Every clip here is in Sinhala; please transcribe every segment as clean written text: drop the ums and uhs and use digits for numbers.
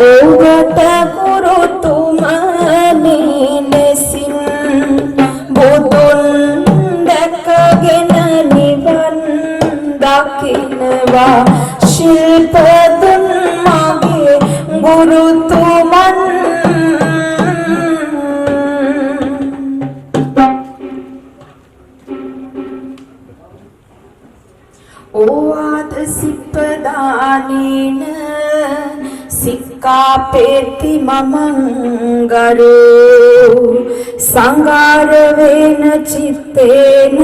ඔබට ගුරුතුමනි ලෙසින් බුදුන් දැකගෙන නිවන් දකින්නවා ශිල්පදුන් මගේ ගුරුතුමන් ඕවාද සිප්පදානීන සික්කාපේති මමංගරෝ සංගාර වේන චිත්තේන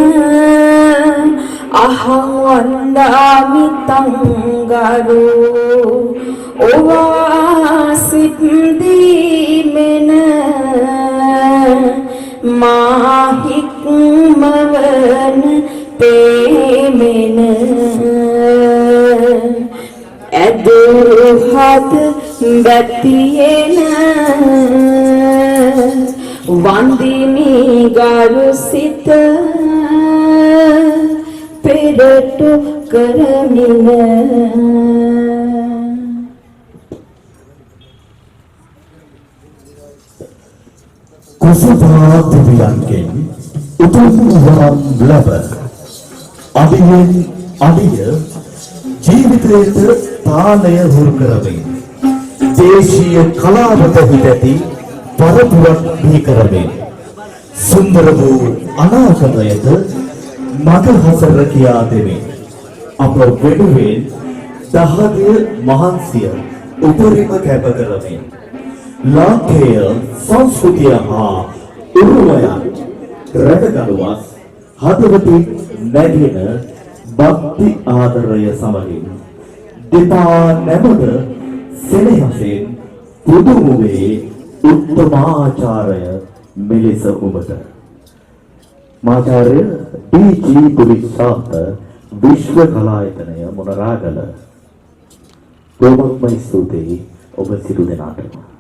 අහං වන්දාමි තංගරෝ ඕවා සිද්දීමෙන මාහික්මවන පේමෙන ඇදුහත් බැතියෙන වන්දිමි ගරුසිත පෙරටු කරමින කුසභා දෙවියන්ගෙන් උතුම් වරම් ලැබ අදියෙන් අදිය ජීවිතයට තාලය හුරු කරමින් දේශීය කලාවට හිතැති පරපුරක් බිහි කරමින් සුන්දර වූ අනාගතයට මඟ හසර කියා දෙමින් අප වෙනුවෙන් දහදිය මහන්සිය උපරිම කැප කරමින් ලාංකේය සංස්කෘතිය හා උරුමයන් රැකගනුවස් හදවතින් නැගෙන භක්ති ආදරය සමගින් දෙපා නැමද සෙනෙහසෙන් පුදුමුවේ උත්තමාචාරය මෙලෙස ඔබට මාචාර්ය ඩී.ජී. පුරිසාත විශ්ව කලායතනය මොනරාගල බොහොම ස්තුතියි ඔබ සියලු දෙනාටම